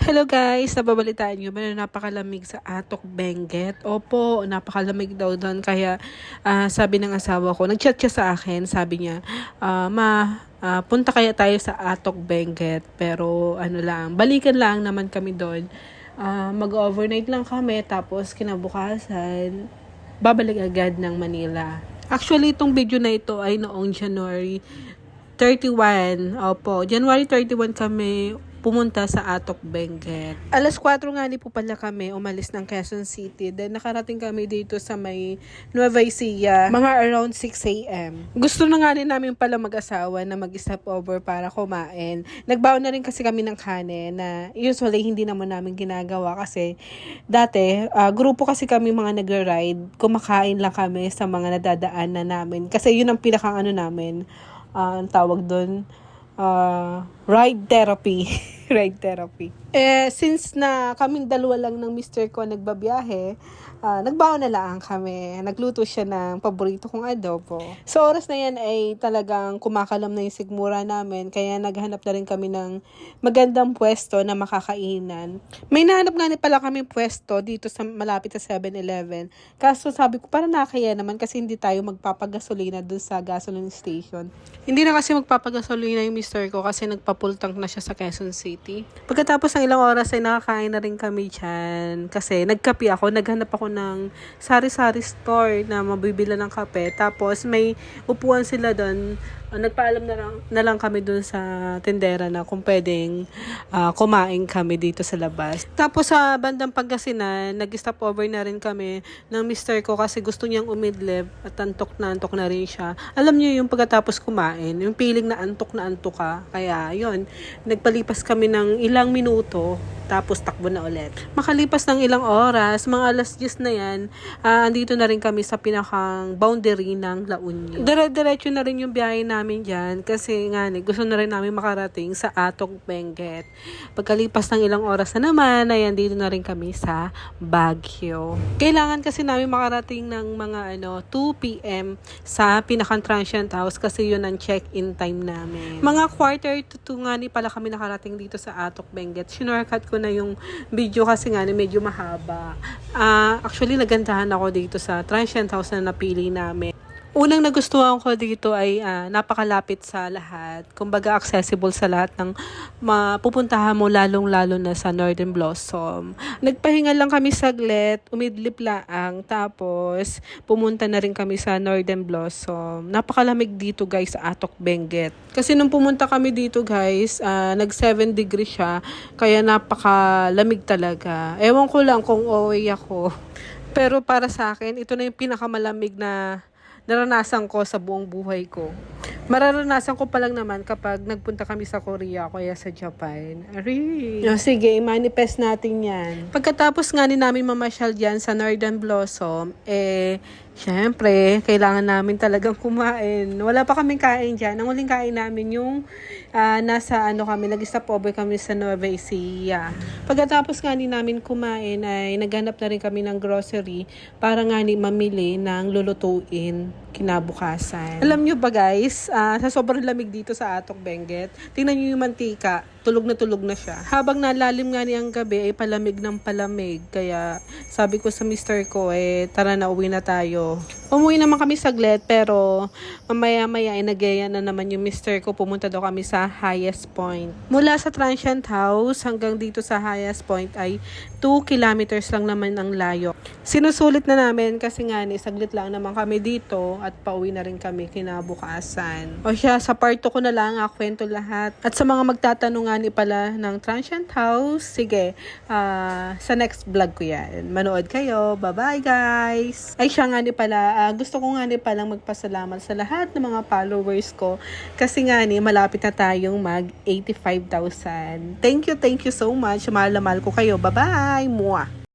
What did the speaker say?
Hello guys, nababalitaan nyo ba na napakalamig sa Atok, Benguet? Opo, napakalamig daw doon. Kaya sabi ng asawa ko, nag-chat siya sa akin, sabi niya, punta kaya tayo sa Atok, Benguet. Pero ano lang, balikan lang naman kami doon. Mag-overnight lang kami, tapos kinabukasan, babalik agad ng Manila. Actually, itong video na ito ay noong January 31. Opo, January 31 kami pumunta sa Atok, Benguet. Alas 4 nga po pala kami umalis ng Quezon City. Then nakarating kami dito sa may Nueva Ecija, mga around 6 a.m. Gusto na nga rin namin pala mag-asawa na mag-stop over para kumain. Nagbaon na rin kasi kami ng kanin na usually hindi naman namin ginagawa kasi dati, grupo kasi kami mga nag-ride. Kumakain lang kami sa mga nadadaan na namin. Kasi yun ang pinakang ano namin, ang tawag doon, ride therapy. Ride therapy. Since na kaming dalawa lang ng mister ko nagbabiyahe, nagbaon na lang kami. Nagluto siya ng paborito kong adobo. Sa oras na yan ay talagang kumakalam na yung sigmura namin, kaya naghanap na rin kami ng magandang pwesto na makakainan. May nahanap nga pala kami pwesto dito sa malapit sa 7-Eleven. Kaso sabi ko, parang nakakaya naman kasi hindi tayo magpapagasolina dun sa gasoline station. Hindi na kasi magpapagasolina yung mister ko kasi nagpa-full tank na siya sa Quezon City. Pagkatapos ng ilang oras ay nakakain na rin kami dyan. Kasi nagkape ako, naghanap ako ng sari-sari store na mabibila ng kape. Tapos may upuan sila doon. Nagpaalam na lang kami doon sa tendera na kung pwedeng kumain kami dito sa labas. Tapos sa bandang Pangasinan, nag-stop over na rin kami ng mister ko kasi gusto niyang umidlip at antok na rin siya. Alam niyo yung pagkatapos kumain, yung feeling na antok ka. Kaya yun, nagpalipas kami ng ilang minuto, tapos takbo na ulit. Makalipas ng ilang oras, mga alas 10 na yan, andito na rin kami sa pinakang boundary ng La Union. Diretso na rin yung biyahe namin dyan kasi nga gusto na rin namin makarating sa Atok, Benguet. Pagkalipas ng ilang oras na naman, ay andito na rin kami sa Baguio. Kailangan kasi namin makarating ng mga 2 p.m. sa pinakang transient house kasi yun ang check-in time namin. Mga quarter to 2 nga pala kami nakarating dito sa Atok, Benguet. Sinortcut ko na yung video kasi nga medyo mahaba. Actually, nagandahan ako dito sa transient house na napili namin. Unang nagustuhan ko dito ay napakalapit sa lahat. Kumbaga accessible sa lahat ng mapupuntahan mo, lalong-lalo na sa Northern Blossom. Nagpahinga lang kami saglit, umidlip lang, tapos pumunta na rin kami sa Northern Blossom. Napakalamig dito guys sa Atok, Benguet. Kasi nung pumunta kami dito guys, nag 7 degrees siya, kaya napakalamig talaga. Ewan ko lang kung okay ako. Pero para sa akin, ito na yung pinakamalamig na naranasan ko sa buong buhay ko. Mararanasan ko pa lang naman kapag nagpunta kami sa Korea o kaya sa Japan. Sige, i-manifest natin yan. Pagkatapos nga namin mamasyal dyan sa Northern Blossom, syempre, kailangan namin talagang kumain. Wala pa kaming kain dyan. Ang huling kain namin yung nasa kami, nag-stop over kami sa Nueva Ecija. Pagkatapos nga namin kumain ay naghanap na rin kami ng grocery para nga mamili ng lulutuin kinabukasan. Alam nyo ba guys, sa sobrang lamig dito sa Atok, Benguet, tingnan nyo yung mantika, tulog na siya. Habang nalalim nga ang gabi ay palamig ng palamig. Kaya sabi ko sa mister ko, tara na, uwi na tayo. Umuwi naman kami saglit, pero mamaya-maya ay nagyaya na naman yung mister ko. Pumunta daw kami sa highest point. Mula sa transient house hanggang dito sa highest point ay 2 kilometers lang naman ang layo. Sinusulit na namin kasi nga saglit lang naman kami dito at pauwi na rin kami kinabukasan. O siya, sa part 2 ko na lang kwento lahat. At sa mga magtatanong nga pala ng transient house, sige, sa next vlog ko yan. Manood kayo. Bye-bye guys! Ay siya nga pala, gusto ko nga palang magpasalamat sa lahat ng mga followers ko kasi nga malapit na tayong mag 85,000. Thank you so much. Mahal na mahal ko kayo. Bye-bye! Mwah!